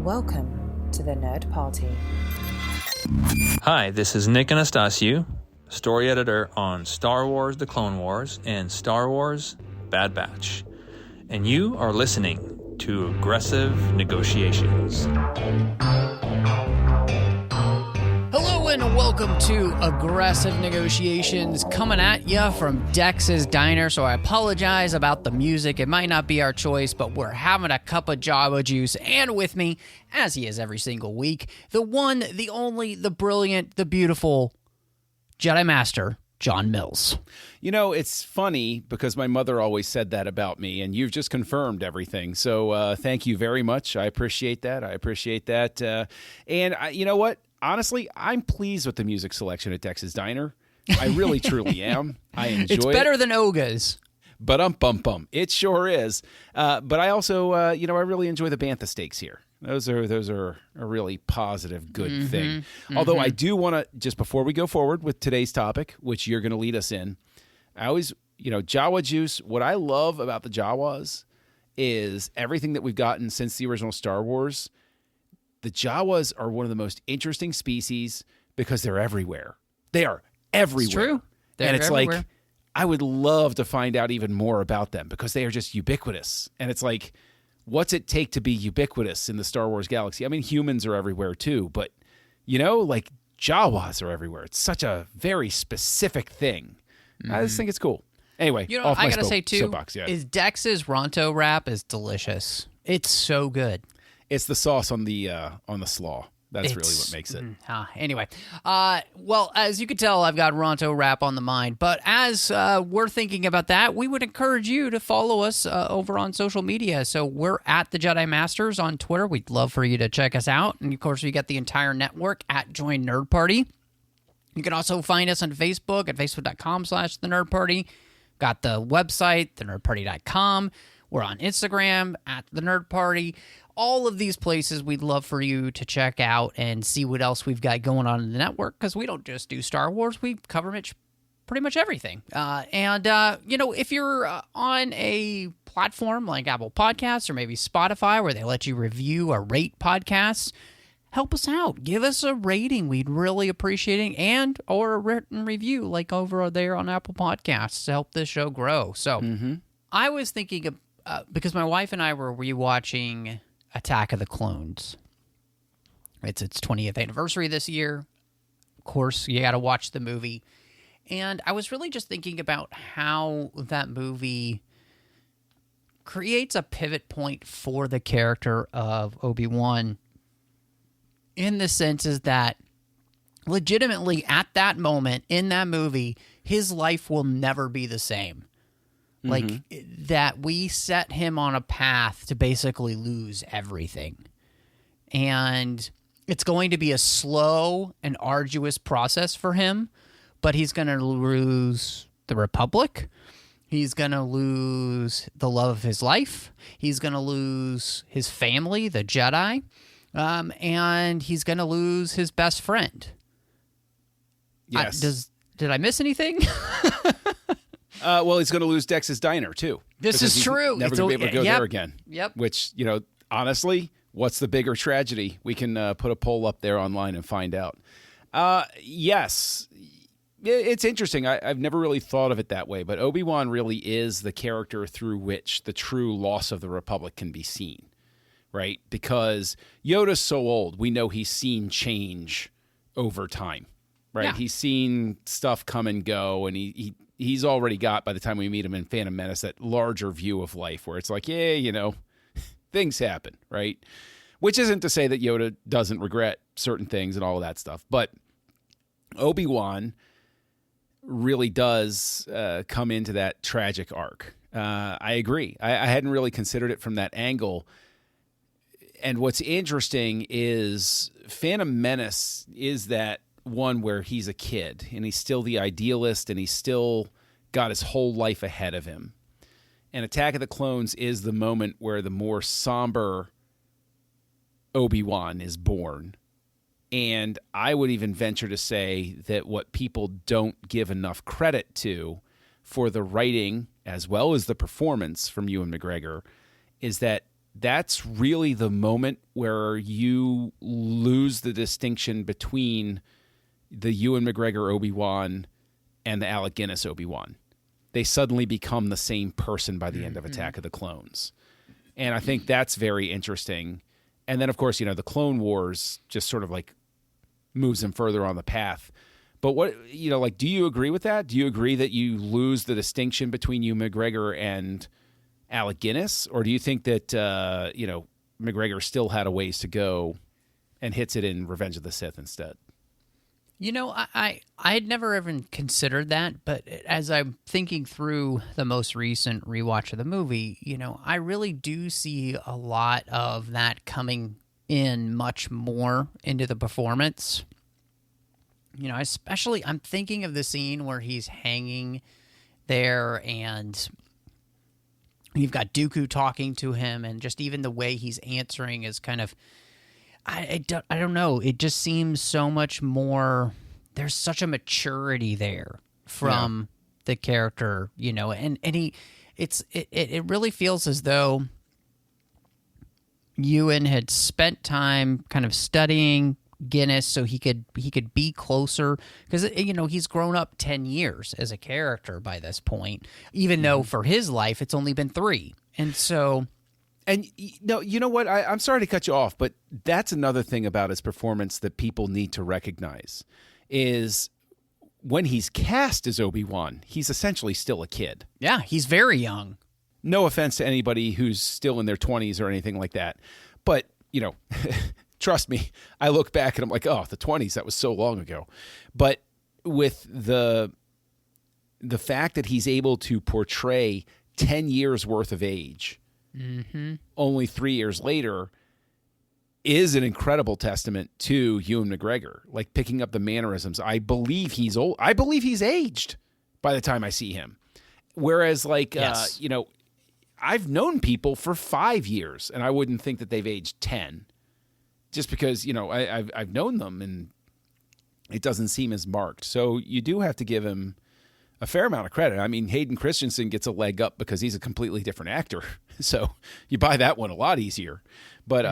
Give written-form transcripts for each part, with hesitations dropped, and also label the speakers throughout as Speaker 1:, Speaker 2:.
Speaker 1: Welcome to the Nerd Party.
Speaker 2: Hi, this is Nick Anastasiou, story editor on Star Wars The Clone Wars and Star Wars Bad Batch. And you are listening to Aggressive Negotiations.
Speaker 3: Hello and welcome to Aggressive Negotiations, coming at you from Dex's Diner. So I apologize about the music. It might not be our choice, but we're having a cup of Java juice. And with me, as he is every single week, the one, the only, the brilliant, the beautiful Jedi Master, John Mills.
Speaker 4: You know, it's funny because my mother always said that about me, and you've just confirmed everything. So thank you very much. I appreciate that. You know what? Honestly, I'm pleased with the music selection at Dex's Diner. I really, truly am. I enjoy it.
Speaker 3: It's better than Oga's.
Speaker 4: But bum. It sure is. But I also, I really enjoy the bantha steaks here. Those are a really positive, good thing. Although I do want to, just before we go forward with today's topic, which you're going to lead us in, I always, Jawa juice, what I love about the Jawas is everything that we've gotten since the original Star Wars. The Jawas are one of the most interesting species because they're everywhere. They are everywhere.
Speaker 3: It's true.
Speaker 4: It's everywhere. Like, I would love to find out even more about them because they are just ubiquitous. And it's like, what's it take to be ubiquitous in the Star Wars galaxy? I mean, humans are everywhere too, but, like Jawas are everywhere. It's such a very specific thing. I just think it's cool. Anyway,
Speaker 3: I got to say too,
Speaker 4: soapbox, yeah.
Speaker 3: is Dex's Ronto wrap is delicious. It's so good.
Speaker 4: It's the sauce on the slaw. That's really what makes it.
Speaker 3: Anyway, well, as you can tell, I've got Ronto wrap on the mind. But as we're thinking about that, we would encourage you to follow us over on social media. So we're at the Jedi Masters on Twitter. We'd love for you to check us out. And, of course, we got the entire network at Join Nerd Party. You can also find us on Facebook at facebook.com/The Nerd Party. Got the website, thenerdparty.com. We're on Instagram at The Nerd Party. All of these places we'd love for you to check out and see what else we've got going on in the network, because we don't just do Star Wars. We cover pretty much everything. If you're on a platform like Apple Podcasts or maybe Spotify where they let you review or rate podcasts, help us out. Give us a rating. We'd really appreciate it, or a written review like over there on Apple Podcasts to help this show grow. So I was thinking of, because my wife and I were rewatching Attack of the Clones. It's its 20th anniversary this year. Of course, you got to watch the movie. And I was really just thinking about how that movie creates a pivot point for the character of Obi-Wan, in the sense is that legitimately at that moment in that movie, his life will never be the same. Like, that we set him on a path to basically lose everything. And it's going to be a slow and arduous process for him, but he's going to lose the Republic. He's going to lose the love of his life. He's going to lose his family, the Jedi. And he's going to lose his best friend.
Speaker 4: Yes.
Speaker 3: Did I miss anything?
Speaker 4: Well, he's going to lose Dex's Diner, too.
Speaker 3: This is true.
Speaker 4: Never going to be able to go there again.
Speaker 3: Yep.
Speaker 4: Which, honestly, what's the bigger tragedy? We can put a poll up there online and find out. Yes. It's interesting. I've never really thought of it that way, but Obi-Wan really is the character through which the true loss of the Republic can be seen, right? Because Yoda's so old, we know he's seen change over time, right? Yeah. He's seen stuff come and go, and he's already got, by the time we meet him in Phantom Menace, that larger view of life where it's like, things happen, right? Which isn't to say that Yoda doesn't regret certain things and all of that stuff. But Obi-Wan really does come into that tragic arc. I agree. I hadn't really considered it from that angle. And what's interesting is Phantom Menace is that one where he's a kid and he's still the idealist and he's still got his whole life ahead of him. And Attack of the Clones is the moment where the more somber Obi-Wan is born. And I would even venture to say that what people don't give enough credit to for the writing as well as the performance from Ewan McGregor is that that's really the moment where you lose the distinction between the Ewan McGregor Obi-Wan and the Alec Guinness Obi-Wan. They suddenly become the same person by the end of Attack of the Clones. And I think that's very interesting. And then, of course, the Clone Wars just sort of like moves him further on the path. But do you agree with that? Do you agree that you lose the distinction between Ewan McGregor and Alec Guinness? Or do you think that, McGregor still had a ways to go and hits it in Revenge of the Sith instead?
Speaker 3: I had never even considered that, but as I'm thinking through the most recent rewatch of the movie, I really do see a lot of that coming in much more into the performance. Especially I'm thinking of the scene where he's hanging there and you've got Dooku talking to him, and just even the way he's answering is kind of, I don't know. It just seems so much more. There's such a maturity there from the character, and it really feels as though Ewan had spent time kind of studying Guinness so he could be closer, because he's grown up 10 years as a character by this point, even though for his life it's only been 3, and so.
Speaker 4: And you know what? I'm sorry to cut you off, but that's another thing about his performance that people need to recognize is when he's cast as Obi-Wan, he's essentially still a kid.
Speaker 3: Yeah, he's very young.
Speaker 4: No offense to anybody who's still in their 20s or anything like that. But, trust me, I look back and I'm like, oh, the 20s, that was so long ago. But with the fact that he's able to portray 10 years worth of age only 3 years later is an incredible testament to Ewan McGregor, like picking up the mannerisms. I believe he's old. I believe he's aged by the time I see him. Whereas
Speaker 3: yes.
Speaker 4: I've known people for 5 years and I wouldn't think that they've aged 10 just because, I've known them and it doesn't seem as marked. So you do have to give him a fair amount of credit. I mean, Hayden Christensen gets a leg up because he's a completely different actor. So you buy that one a lot easier. But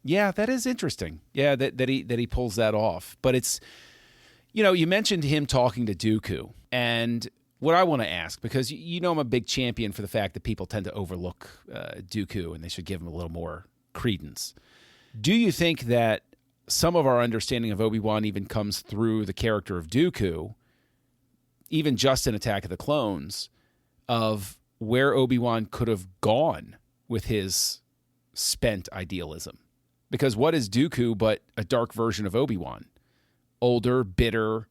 Speaker 4: yeah, that is interesting. Yeah, that he pulls that off. But it's, you mentioned him talking to Dooku. And what I want to ask, because I'm a big champion for the fact that people tend to overlook Dooku and they should give him a little more credence. Do you think that some of our understanding of Obi-Wan even comes through the character of Dooku, even just in Attack of the Clones, of where Obi-Wan could have gone with his spent idealism? Because what is Dooku but a dark version of Obi-Wan? Older, bitter,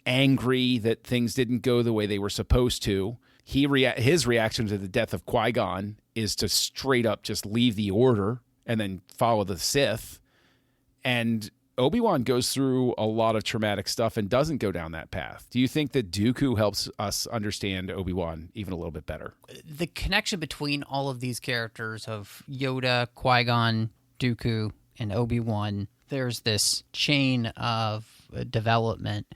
Speaker 4: angry that things didn't go the way they were supposed to. His reaction to the death of Qui-Gon is to straight up just leave the Order and then follow the Sith. And Obi-Wan goes through a lot of traumatic stuff and doesn't go down that path. Do you think that Dooku helps us understand Obi-Wan even a little bit better?
Speaker 3: The connection between all of these characters of Yoda, Qui-Gon, Dooku, and Obi-Wan, there's this chain of development.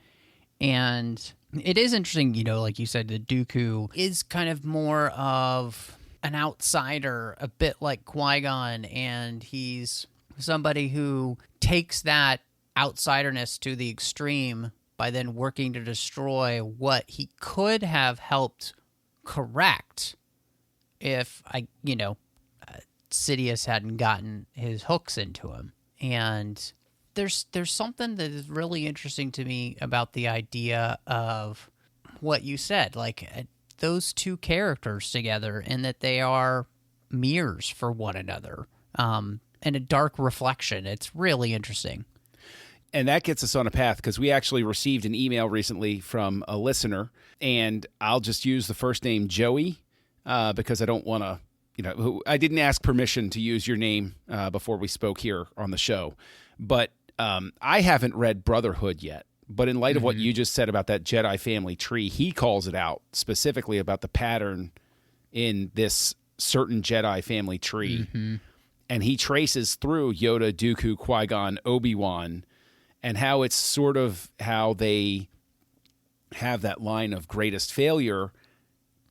Speaker 3: And it is interesting, like you said, that Dooku is kind of more of an outsider, a bit like Qui-Gon, and he's somebody who takes that outsiderness to the extreme by then working to destroy what he could have helped correct if Sidious hadn't gotten his hooks into him. And there's something that is really interesting to me about the idea of what you said, like those two characters together, and that they are mirrors for one another. And a dark reflection. It's really interesting.
Speaker 4: And that gets us on a path, because we actually received an email recently from a listener, and I'll just use the first name Joey because I don't want to, I didn't ask permission to use your name before we spoke here on the show. But I haven't read Brotherhood yet. But in light of what you just said about that Jedi family tree, he calls it out specifically about the pattern in this certain Jedi family tree. And he traces through Yoda, Dooku, Qui-Gon, Obi-Wan, and how it's sort of how they have that line of greatest failure,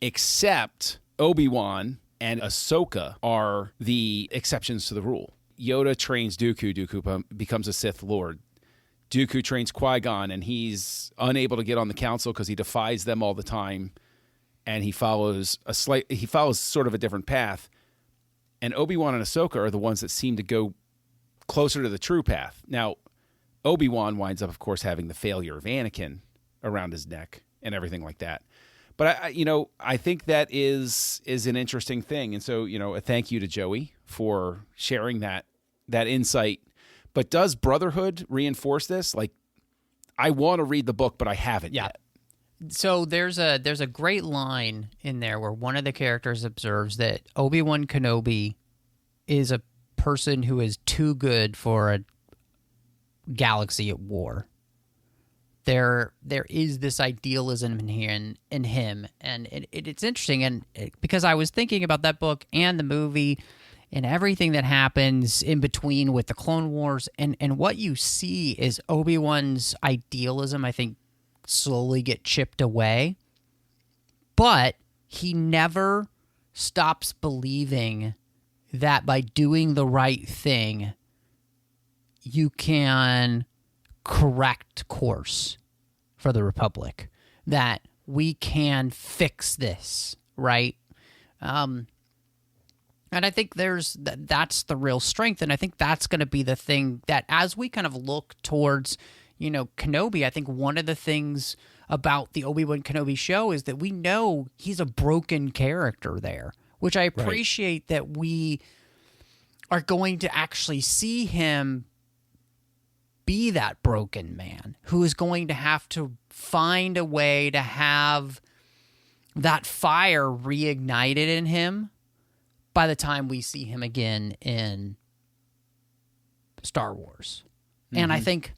Speaker 4: except Obi-Wan and Ahsoka are the exceptions to the rule. Yoda trains Dooku. Dooku becomes a Sith Lord. Dooku trains Qui-Gon, and he's unable to get on the council because he defies them all the time, and he follows sort of a different path. And Obi-Wan and Ahsoka are the ones that seem to go closer to the true path. Now, Obi-Wan winds up, of course, having the failure of Anakin around his neck and everything like that. But I think that is an interesting thing. And so, a thank you to Joey for sharing that insight. But does Brotherhood reinforce this? Like, I want to read the book, but I haven't yet.
Speaker 3: So there's a great line in there where one of the characters observes that Obi-Wan Kenobi is a person who is too good for a galaxy at war. There is this idealism in him, and it's interesting, and because I was thinking about that book and the movie and everything that happens in between with the Clone Wars, and what you see is Obi-Wan's idealism, I think, slowly get chipped away, but he never stops believing that by doing the right thing, you can correct course for the Republic, that we can fix this, right? And I think that's the real strength, and I think that's going to be the thing that as we kind of look towards, Kenobi, I think one of the things about the Obi-Wan Kenobi show is that we know he's a broken character there, which I appreciate that we are going to actually see him be that broken man who is going to have to find a way to have that fire reignited in him by the time we see him again in Star Wars. Mm-hmm. And I think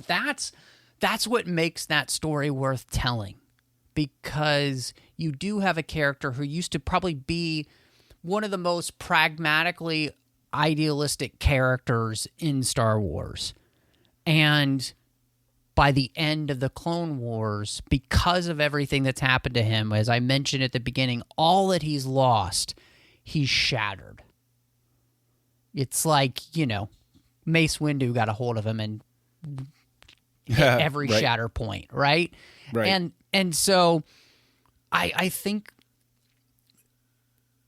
Speaker 3: that's what makes that story worth telling, because you do have a character who used to probably be one of the most pragmatically idealistic characters in Star Wars. And by the end of the Clone Wars, because of everything that's happened to him, as I mentioned at the beginning, all that he's lost, he's shattered. It's like, Mace Windu got a hold of him and hit every shatter point, right?
Speaker 4: Right.
Speaker 3: And so I think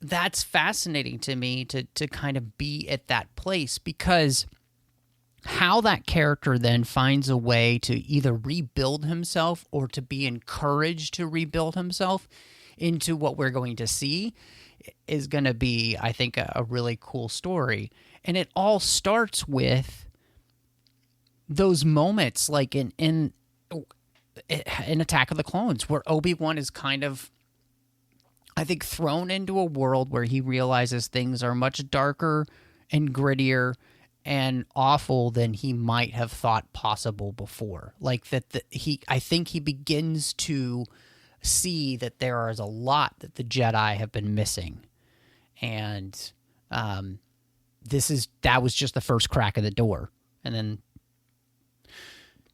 Speaker 3: that's fascinating to me to kind of be at that place, because how that character then finds a way to either rebuild himself or to be encouraged to rebuild himself into what we're going to see is going to be, I think, a really cool story. And it all starts with those moments like in Attack of the Clones, where Obi-Wan is kind of, I think, thrown into a world where he realizes things are much darker and grittier and awful than he might have thought possible before. Like I think he begins to see that there is a lot that the Jedi have been missing, and that was just the first crack of the door, and then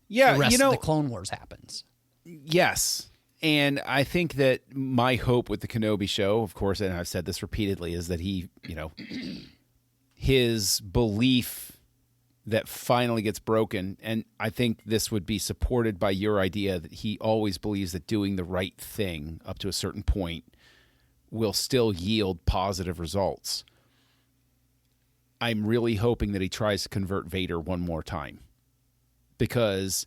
Speaker 3: the rest of the Clone Wars happens.
Speaker 4: Yes. And I think that my hope with the Kenobi show, of course, and I've said this repeatedly, is that he, his belief that finally gets broken. And I think this would be supported by your idea that he always believes that doing the right thing up to a certain point will still yield positive results. I'm really hoping that he tries to convert Vader one more time, because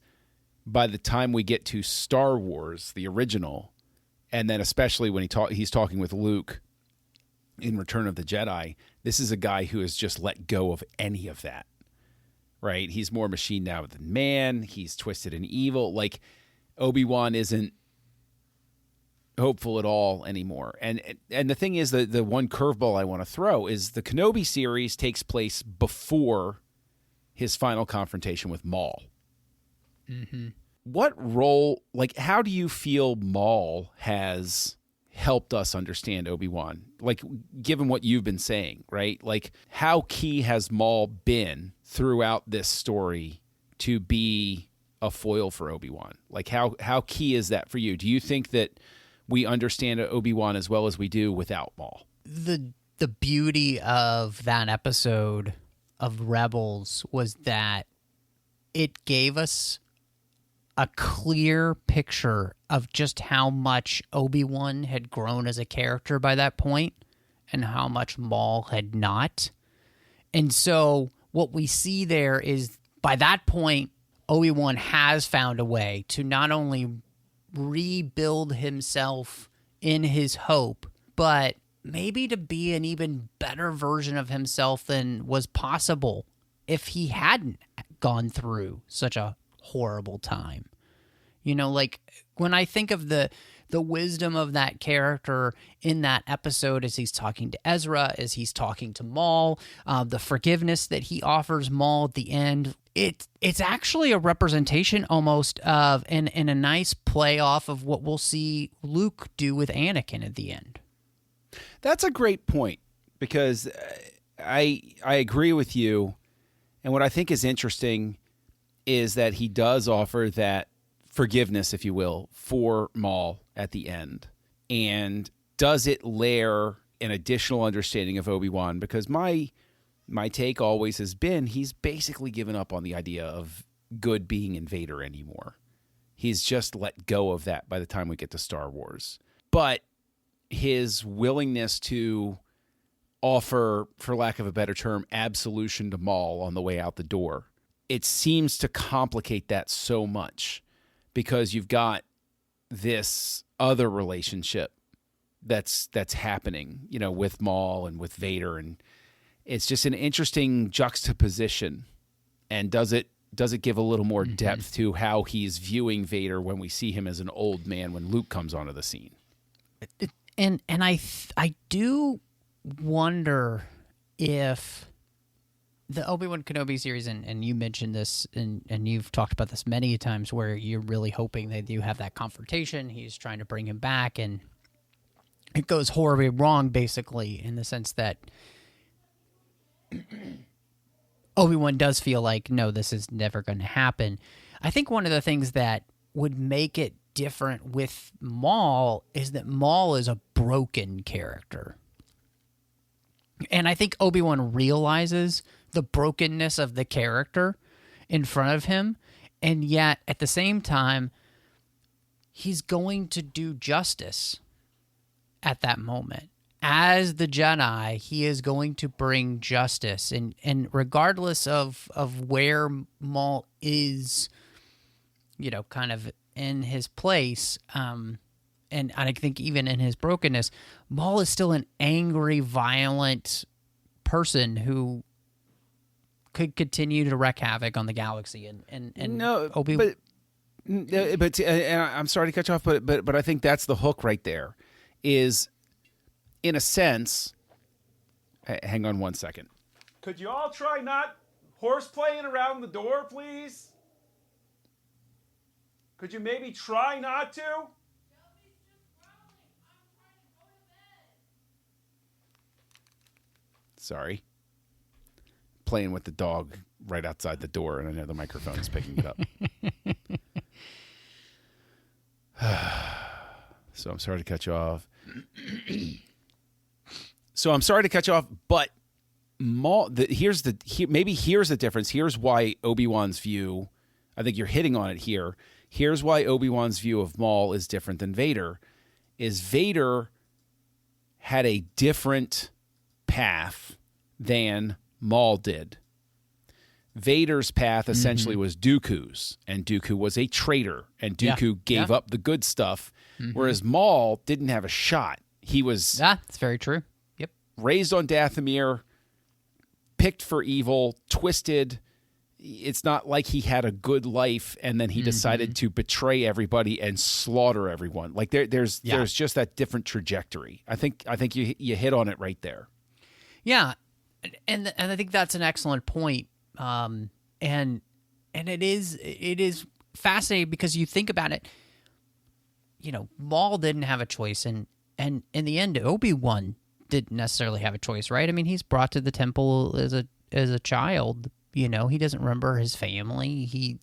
Speaker 4: by the time we get to Star Wars, the original, and then especially when he's talking with Luke in Return of the Jedi, this is a guy who has just let go of any of that, right? He's more machine now than man. He's twisted and evil. Like, Obi-Wan isn't hopeful at all anymore. And the thing is, the one curveball I want to throw is the Kenobi series takes place before his final confrontation with Maul.
Speaker 3: Mm-hmm.
Speaker 4: What role, how do you feel Maul has helped us understand Obi-Wan? Like, given what you've been saying, right? Like, how key has Maul been throughout this story to be a foil for Obi-Wan? Like, how key is that for you? Do you think that we understand Obi-Wan as well as we do without Maul.
Speaker 3: The beauty of that episode of Rebels was that it gave us a clear picture of just how much Obi-Wan had grown as a character by that point and how much Maul had not. And so what we see there is by that point, Obi-Wan has found a way to not only rebuild himself in his hope, but maybe to be an even better version of himself than was possible if he hadn't gone through such a horrible time. You know, like when I think of the wisdom of that character in that episode as he's talking to Ezra, as he's talking to Maul, the forgiveness that he offers Maul at the end, it's actually a representation almost of, and a nice play off of what we'll see Luke do with Anakin at the end.
Speaker 4: That's a great point, because I agree with you. And what I think is interesting is that he does offer that forgiveness, if you will, for Maul at the end. And does it layer an additional understanding of Obi-Wan? Because my take always has been he's basically given up on the idea of good being in Vader anymore. He's just let go of that by the time we get to Star Wars. But his willingness to offer, for lack of a better term, absolution to Maul on the way out the door, it seems to complicate that so much, because you've got this other relationship that's happening, you know, with Maul and with Vader, and it's just an interesting juxtaposition. And does it give a little more depth to how he's viewing Vader when we see him as an old man when Luke comes onto the scene?
Speaker 3: And I do wonder if the Obi-Wan Kenobi series, and you mentioned this, and you've talked about this many times, where you're really hoping they do have that confrontation. He's trying to bring him back, and it goes horribly wrong, basically, in the sense that Obi-Wan does feel like, no, this is never going to happen. I think one of the things that would make it different with Maul is that Maul is a broken character. And I think Obi-Wan realizes the brokenness of the character in front of him, and yet at the same time, he's going to do justice at that moment. As the Jedi, he is going to bring justice, and regardless of where Maul is, you know, kind of in his place, and I think even in his brokenness, Maul is still an angry, violent person who could continue to wreak havoc on the galaxy. And
Speaker 4: no, but and I'm sorry to cut you off, but I think that's the hook right there. Is, in a sense, hang on one second. Could you all try not horseplaying around the door, please? Could you maybe try not to? Sorry. Playing with the dog right outside the door, and I know the microphone is picking it up. So I'm sorry to cut you off. But Maul, here's the difference. Here's why Obi-Wan's view, I think you're hitting on it here. Here's why Obi-Wan's view of Maul is different than Vader. Is Vader had a different path than Maul did. Vader's path essentially was Dooku's, and Dooku was a traitor, and Dooku gave up the good stuff, whereas Maul didn't have a shot. He was
Speaker 3: that's very true. Yep.
Speaker 4: Raised on Dathomir, picked for evil, twisted. It's not like he had a good life and then he decided to betray everybody and slaughter everyone. Like there's just that different trajectory. I think you hit on it right there.
Speaker 3: Yeah, and I think that's an excellent point. And it is fascinating because you think about it. You know, Maul didn't have a choice, and in the end, Obi-Wan didn't necessarily have a choice, right? I mean, he's brought to the temple as a child. You know, he doesn't remember his family.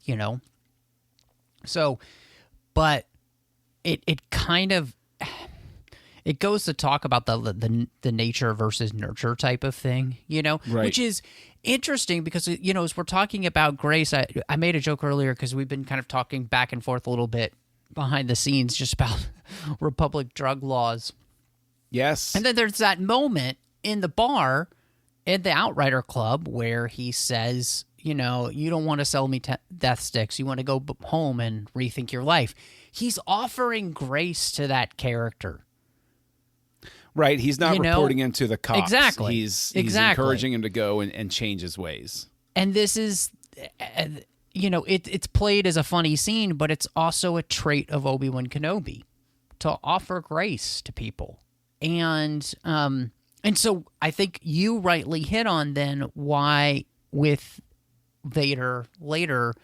Speaker 3: So, but it kind of it goes to talk about the nature versus nurture type of thing,
Speaker 4: Right.
Speaker 3: which is interesting because, as we're talking about grace, I made a joke earlier because we've been kind of talking back and forth a little bit behind the scenes just about Republic drug laws.
Speaker 4: Yes.
Speaker 3: And then there's that moment in the bar at the Outrider Club where he says, you don't want to sell me death sticks. You want to go home and rethink your life. He's offering grace to that character.
Speaker 4: Right. He's not reporting him to the cops.
Speaker 3: Exactly.
Speaker 4: He's encouraging him to go and change his ways.
Speaker 3: And this is, it's played as a funny scene, but it's also a trait of Obi-Wan Kenobi to offer grace to people. And so I think you rightly hit on then why with Vader later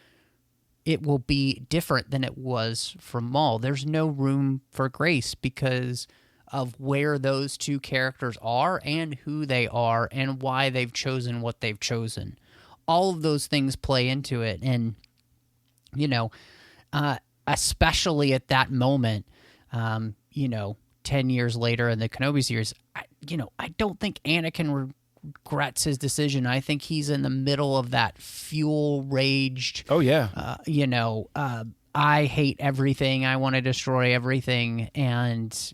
Speaker 3: it will be different than it was from Maul. There's no room for grace because of where those two characters are and who they are and why they've chosen what they've chosen. All of those things play into it. And, especially at that moment, 10 years later in the Kenobi series, I don't think Anakin regrets his decision. I think he's in the middle of that fuel-raged,
Speaker 4: oh, yeah.
Speaker 3: I hate everything. I want to destroy everything. And,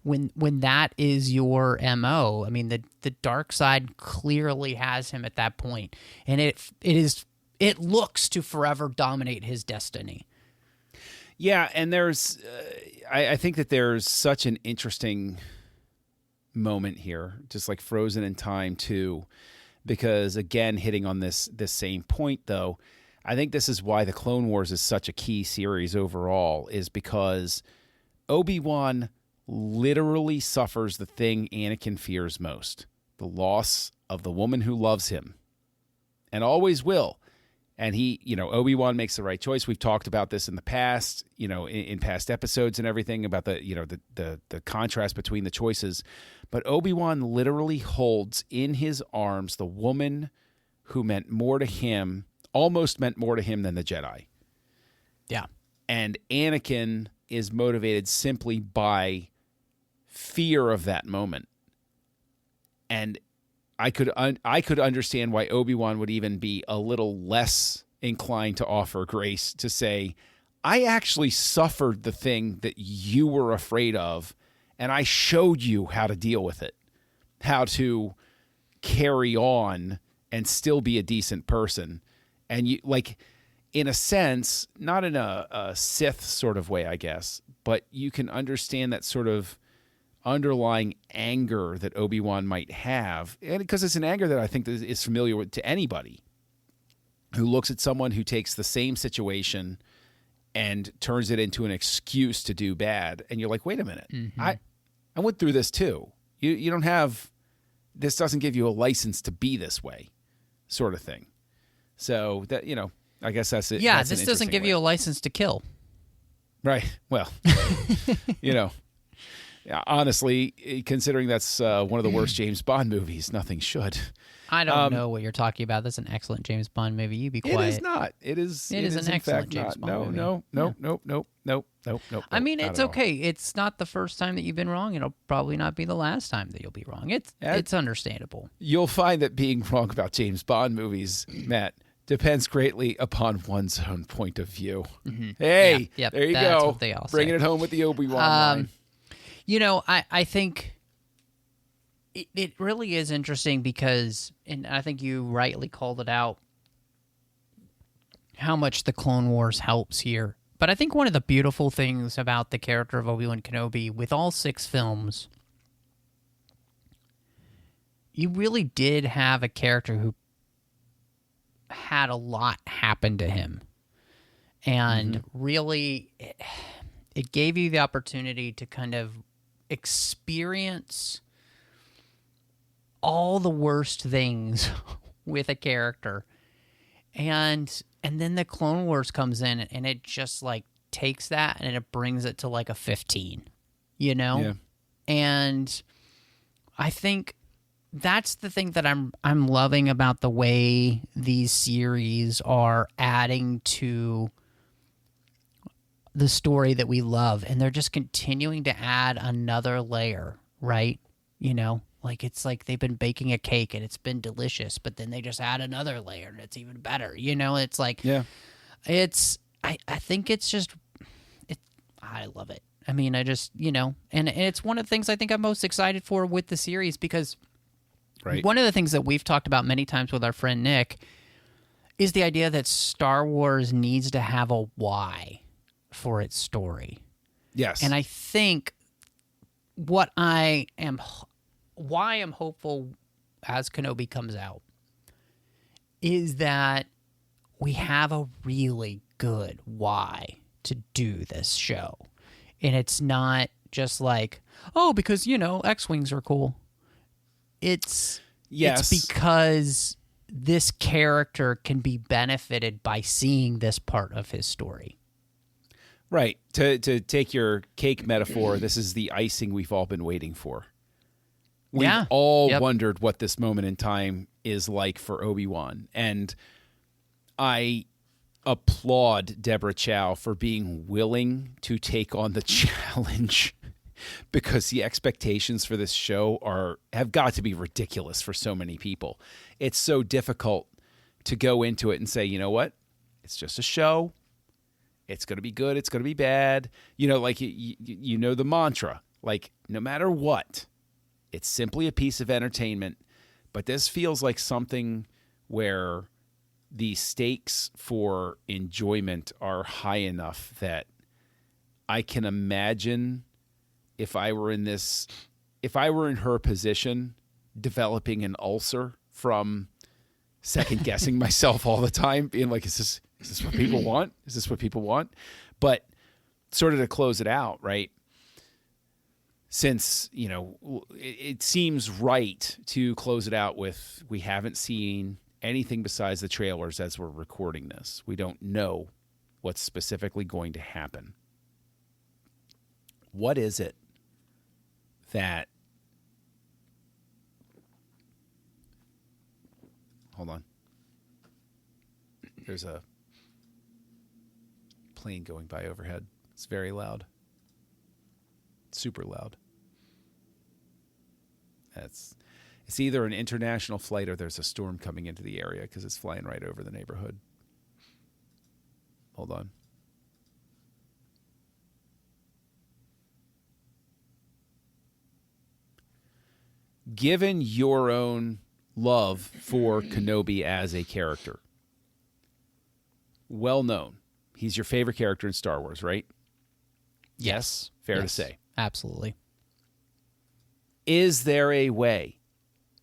Speaker 3: when that is your MO, I mean, the dark side clearly has him at that point. And it looks to forever dominate his destiny.
Speaker 4: Yeah, and there's, I think that there's such an interesting moment here, just like frozen in time too, because again, hitting on this same point though, I think this is why the Clone Wars is such a key series overall, is because Obi-Wan literally suffers the thing Anakin fears most, the loss of the woman who loves him and always will. And he, Obi-Wan makes the right choice. We've talked about this in the past, in past episodes and everything about the contrast between the choices. But Obi-Wan literally holds in his arms the woman who meant more to him, almost meant more to him than the Jedi.
Speaker 3: Yeah.
Speaker 4: And Anakin is motivated simply by fear of that moment. And I could understand why Obi-Wan would even be a little less inclined to offer grace, to say, I actually suffered the thing that you were afraid of, and I showed you how to deal with it, how to carry on and still be a decent person. And you, like, in a sense, not in a Sith sort of way, I guess, but you can understand that sort of underlying anger that Obi-Wan might have, and because it's an anger that I think is familiar to anybody who looks at someone who takes the same situation and turns it into an excuse to do bad, and you're like, wait a minute, I went through this too. You don't have, this doesn't give you a license to be this way, sort of thing. So that, I guess that's it.
Speaker 3: Yeah, this doesn't give you a license to kill.
Speaker 4: Right. Well, yeah, honestly, considering that's one of the worst James Bond movies, nothing should.
Speaker 3: I don't know what you're talking about. That's an excellent James Bond movie. You be quiet.
Speaker 4: It is not. It is
Speaker 3: an excellent James Bond movie.
Speaker 4: No.
Speaker 3: I mean, it's okay. It's not the first time that you've been wrong. It'll probably not be the last time that you'll be wrong. It's understandable.
Speaker 4: You'll find that being wrong about James Bond movies, Matt, depends greatly upon one's own point of view. Mm-hmm. Hey,
Speaker 3: yep,
Speaker 4: there you
Speaker 3: that's
Speaker 4: go.
Speaker 3: What they all
Speaker 4: Bringing
Speaker 3: say.
Speaker 4: it home with the Obi-Wan line.
Speaker 3: I think it really is interesting because, and I think you rightly called it out, how much the Clone Wars helps here. But I think one of the beautiful things about the character of Obi-Wan Kenobi, with all 6 films, you really did have a character who had a lot happen to him. And really, it gave you the opportunity to kind of experience all the worst things with a character. And then the Clone Wars comes in and it just like takes that and it brings it to like a 15, Yeah. And I think that's the thing that I'm loving about the way these series are adding to the story that we love, and they're just continuing to add another layer, right? You know, like it's like they've been baking a cake and it's been delicious, but then they just add another layer and it's even better. You know, it's like, I think it's just, I love it. I mean, I just, you know, and it's one of the things I think I'm most excited for with the series, because one of the things that we've talked about many times with our friend Nick is the idea that Star Wars needs to have a why for its story.
Speaker 4: Yes.
Speaker 3: And I think why I'm hopeful as Kenobi comes out is that we have a really good why to do this show. And it's not just like, oh, because, you know, X-Wings are cool. It's because this character can be benefited by seeing this part of his story.
Speaker 4: Right. To take your cake metaphor, this is the icing we've all been waiting for. We've all wondered what this moment in time is like for Obi-Wan. And I applaud Deborah Chow for being willing to take on the challenge, because the expectations for this show have got to be ridiculous for so many people. It's so difficult to go into it and say, you know what? It's just a show. It's going to be good. It's going to be bad. You know, like, you know the mantra, like, no matter what, it's simply a piece of entertainment. But this feels like something where the stakes for enjoyment are high enough that I can imagine if I were in her position, developing an ulcer from second guessing myself all the time, being like, is this what people want? Is this what people want? But sort of to close it out, right? Since, you know, it seems right to close it out with, we haven't seen anything besides the trailers as we're recording this. We don't know what's specifically going to happen. What is it that... Hold on. There's a plane going by overhead. It's very loud. It's super loud. It's either an international flight or there's a storm coming into the area, because it's flying right over the neighborhood. Hold on. Given your own love for Kenobi as a character, well known, he's your favorite character in Star Wars, right?
Speaker 3: Yes.
Speaker 4: Fair to say.
Speaker 3: Absolutely.
Speaker 4: Is there a way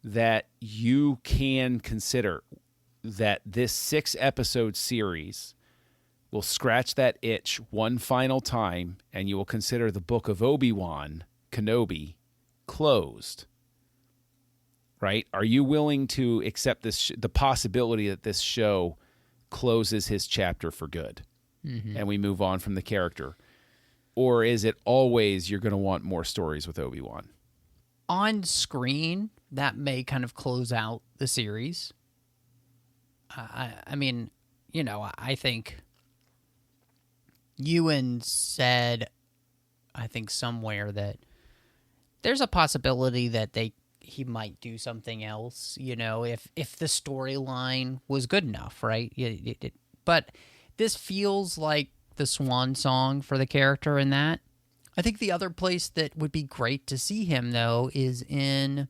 Speaker 4: that you can consider that this 6-episode series will scratch that itch one final time, and you will consider the book of Obi-Wan Kenobi closed? Right? Are you willing to accept this the possibility that this show closes his chapter for good, and we move on from the character? Or is it always you're going to want more stories with Obi-Wan?
Speaker 3: On screen, that may kind of close out the series. I mean, you know, I think Ewan said, I think somewhere, that there's a possibility that he might do something else, you know, if the storyline was good enough, right? But this feels like the swan song for the character in that. I think the other place that would be great to see him, though, is in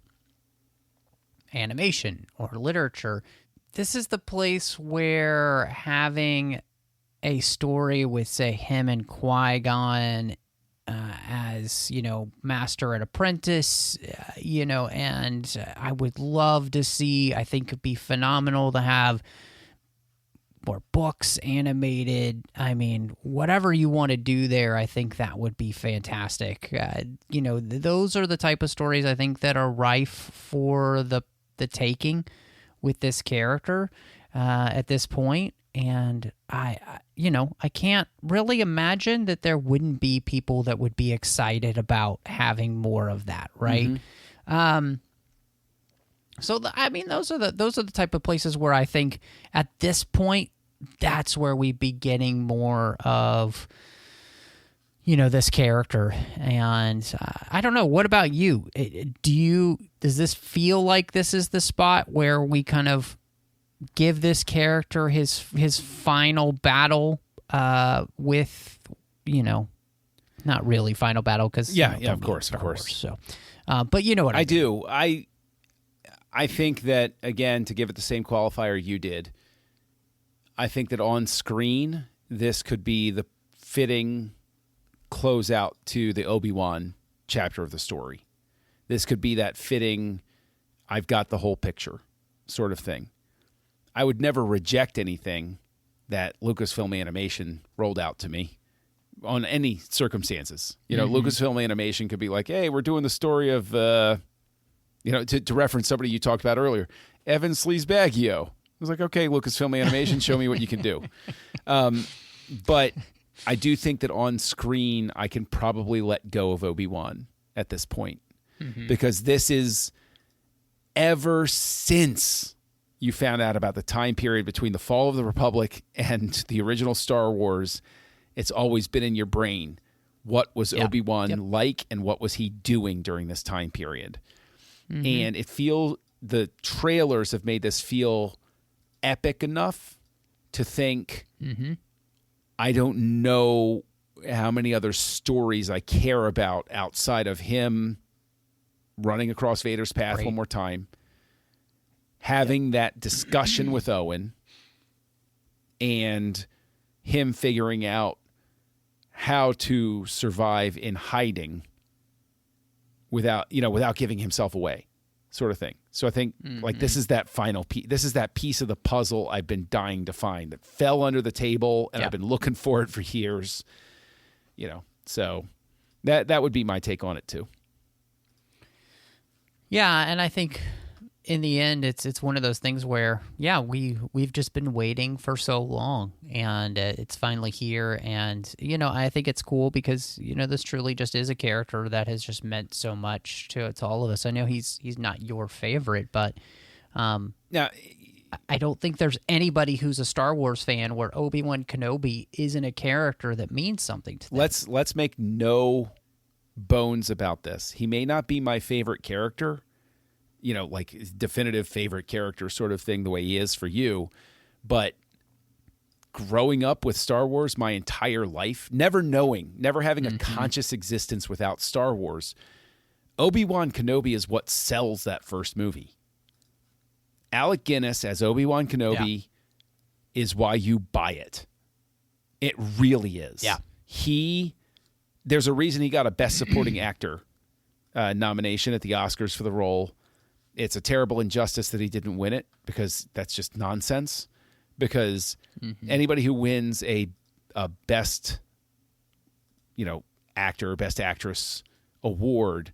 Speaker 3: animation or literature. This is the place where having a story with, say, him and Qui-Gon as, you know, master and apprentice, you know, and I would love to see, I think it'd be phenomenal to have more books, animated. I mean, whatever you want to do there, I think that would be fantastic. You know, those are the type of stories I think that are rife for the taking with this character at this point. And I can't really imagine that there wouldn't be people that would be excited about having more of that, right? So those are the type of places where I think at this point, that's where we'd be getting more of this character. And I don't know. What about you? Does this feel like this is the spot where we kind of give this character his final battle with, not really final battle because
Speaker 4: of course.
Speaker 3: So, but you know what
Speaker 4: I do. I think that, again, to give it the same qualifier you did, I think that on screen this could be the fitting closeout to the Obi-Wan chapter of the story. This could be that fitting, I've got the whole picture sort of thing. I would never reject anything that Lucasfilm Animation rolled out to me on any circumstances. Lucasfilm Animation could be like, hey, we're doing the story of, to reference somebody you talked about earlier, Evan Sleazebaggio. I was like, okay, Lucasfilm Animation, show me what you can do. But I do think that on screen I can probably let go of Obi-Wan at this point, because this is, ever since you found out about the time period between the fall of the Republic and the original Star Wars, it's always been in your brain. What was Obi-Wan like, and what was he doing during this time period? And the trailers have made this feel epic enough to think, I don't know how many other stories I care about outside of him running across Vader's path one more time, having that discussion with Owen, and him figuring out how to survive in hiding without giving himself away, sort of thing. So I think this is that final piece. This is that piece of the puzzle I've been dying to find that fell under the table, and I've been looking for it for years. So that would be my take on it too.
Speaker 3: Yeah, and I think in the end, it's one of those things where, we've just been waiting for so long, and it's finally here. And I think it's cool because this truly just is a character that has just meant so much to all of us. I know he's not your favorite, but
Speaker 4: now
Speaker 3: I don't think there's anybody who's a Star Wars fan where Obi-Wan Kenobi isn't a character that means something to them.
Speaker 4: Let's make no bones about this. He may not be my favorite character, like definitive favorite character sort of thing, the way he is for you. But growing up with Star Wars my entire life, never having a conscious existence without Star Wars, Obi-Wan Kenobi is what sells that first movie. Alec Guinness as Obi-Wan Kenobi is why you buy it. It really is.
Speaker 3: Yeah.
Speaker 4: There's a reason he got a Best Supporting Actor nomination at the Oscars for the role. It's a terrible injustice that he didn't win it, because that's just nonsense. Because anybody who wins a Best, Actor or Best Actress award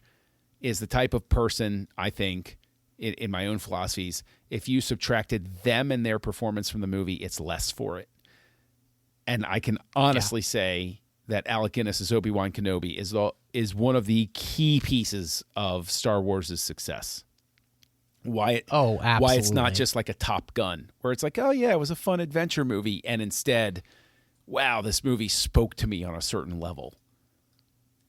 Speaker 4: is the type of person, I think, in my own philosophies, if you subtracted them and their performance from the movie, it's less for it. And I can honestly say that Alec Guinness as Obi-Wan Kenobi is one of the key pieces of Star Wars' success. Why it's not just like a Top Gun, where it's like, oh yeah, it was a fun adventure movie, and instead, wow, this movie spoke to me on a certain level.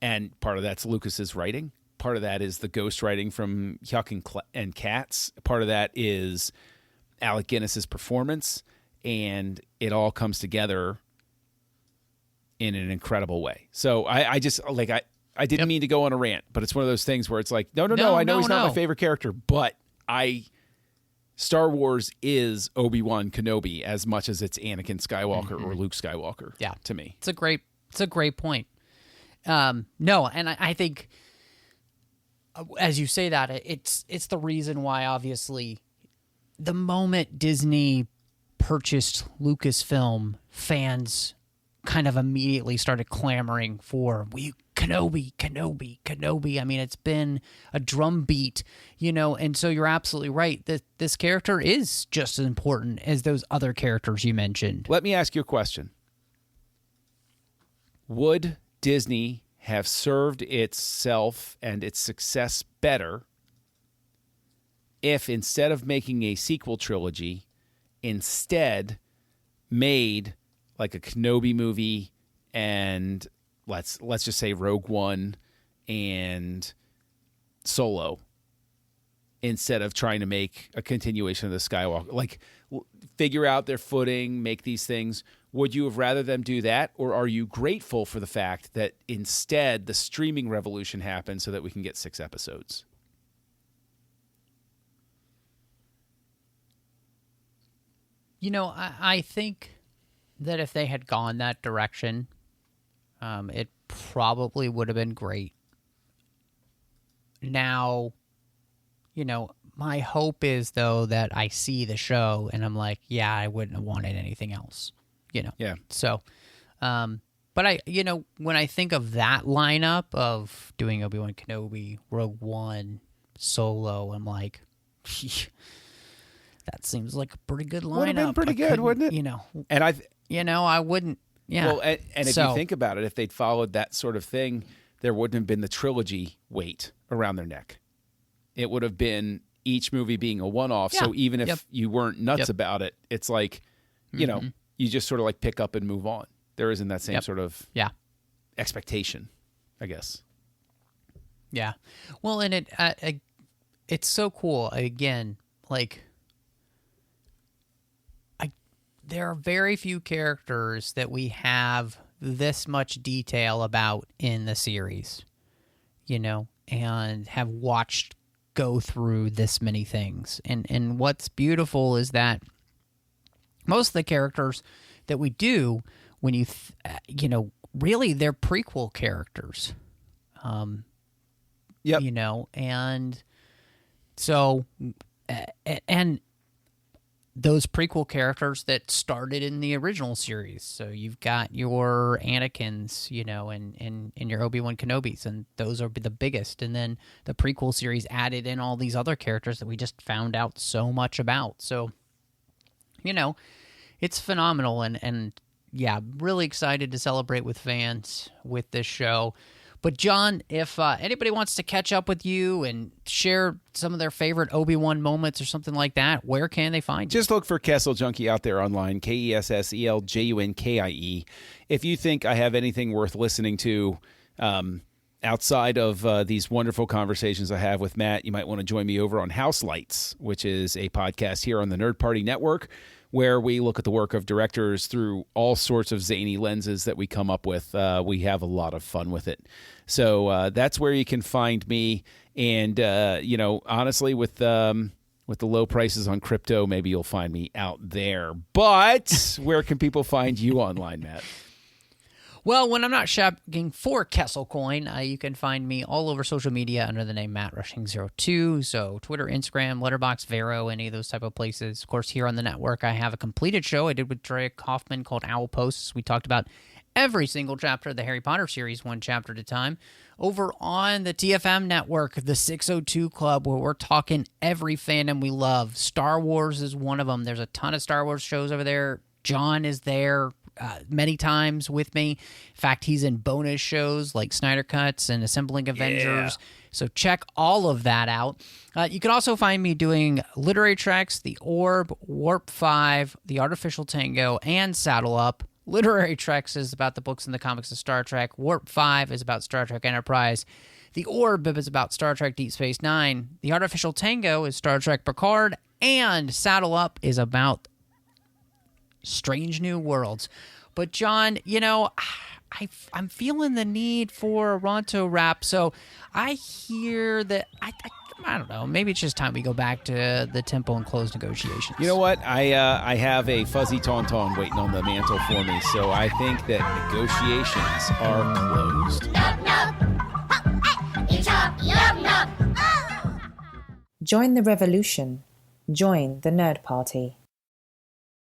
Speaker 4: And part of that's Lucas's writing. Part of that is the ghost writing from Huck and Katz. Part of that is Alec Guinness's performance, and it all comes together in an incredible way. So I didn't mean to go on a rant, but it's one of those things where it's like, no, I know he's not my favorite character, but Star Wars is Obi-Wan Kenobi as much as it's Anakin Skywalker or Luke Skywalker.
Speaker 3: Yeah,
Speaker 4: to me,
Speaker 3: it's a great point. No, and I think, as you say that, it's the reason why, obviously, the moment Disney purchased Lucasfilm, fans kind of immediately started clamoring for Kenobi. I mean, it's been a drumbeat, and so you're absolutely right that this character is just as important as those other characters you mentioned.
Speaker 4: Let me ask you a question. Would Disney have served itself and its success better if, instead of making a sequel trilogy, instead made like a Kenobi movie and let's just say Rogue One and Solo, instead of trying to make a continuation of the Skywalker, like figure out their footing, make these things. Would you have rather them do that, or are you grateful for the fact that instead the streaming revolution happened so that we can get 6 episodes?
Speaker 3: You know, I think that if they had gone that direction, it probably would have been great. Now, you know, my hope is, though, that I see the show and I'm like, yeah, I wouldn't have wanted anything else, you know?
Speaker 4: Yeah.
Speaker 3: So, but you know, when I think of that lineup of doing Obi-Wan Kenobi, Rogue One, Solo, I'm like, that seems like a pretty good lineup.
Speaker 4: Would have been pretty good, wouldn't it?
Speaker 3: You know,
Speaker 4: and
Speaker 3: I wouldn't. Yeah.
Speaker 4: Well, and if you think about it, if they'd followed that sort of thing, there wouldn't have been the trilogy weight around their neck. It would have been each movie being a one-off.
Speaker 3: Yeah.
Speaker 4: So even if you weren't nuts about it, it's like, you know, you just sort of like pick up and move on. There isn't that same sort of expectation, I guess.
Speaker 3: Yeah. Well, and it's so cool. Again, like, there are very few characters that we have this much detail about in the series, you know, and have watched go through this many things. And what's beautiful is that most of the characters that we do, when you know, really they're prequel characters. You know, and so, and those prequel characters that started in the original series. So you've got your Anakins, you know, and your Obi-Wan Kenobis, and those are the biggest. And then the prequel series added in all these other characters that we just found out so much about. So, you know, it's phenomenal. And yeah, really excited to celebrate with fans with this show. But John, if anybody wants to catch up with you and share some of their favorite Obi-Wan moments or something like that, where can they find you?
Speaker 4: Just look for Kessel Junkie out there online, KESSELJUNKIE. If you think I have anything worth listening to outside of these wonderful conversations I have with Matt, you might want to join me over on House Lights, which is a podcast here on the Nerd Party Network, where we look at the work of directors through all sorts of zany lenses that we come up with. We have a lot of fun with it. So that's where you can find me. And, you know, honestly, with the low prices on crypto, maybe you'll find me out there. But where can people find you online, Matt?
Speaker 3: Well, when I'm not shopping for Kessel Coin, you can find me all over social media under the name MattRushing02. So Twitter, Instagram, Letterboxd, Vero, any of those type of places. Of course, here on the network, I have a completed show I did with Dre Kaufman called Owl Posts. We talked about every single chapter of the Harry Potter series, one chapter at a time. Over on the TFM network, the 602 Club, where we're talking every fandom we love. Star Wars is one of them. There's a ton of Star Wars shows over there. John is there many times with me. In fact, he's in bonus shows like Snyder Cuts and Assembling Avengers. Yeah. So check all of that out. You can also find me doing Literary Treks, The Orb, Warp 5, The Artificial Tango, and Saddle Up. Literary Treks is about the books and the comics of Star Trek. Warp 5 is about Star Trek Enterprise. The Orb is about Star Trek Deep Space Nine. The Artificial Tango is Star Trek Picard. And Saddle Up is about Strange New Worlds. But John, you know, I'm feeling the need for a Ronto rap, so I hear that I don't know, maybe it's just time we go back to the temple and close negotiations.
Speaker 4: You know what? I have a fuzzy tauntaun waiting on the mantle for me, so I think that negotiations are closed.
Speaker 1: Join the revolution. Join the Nerd Party.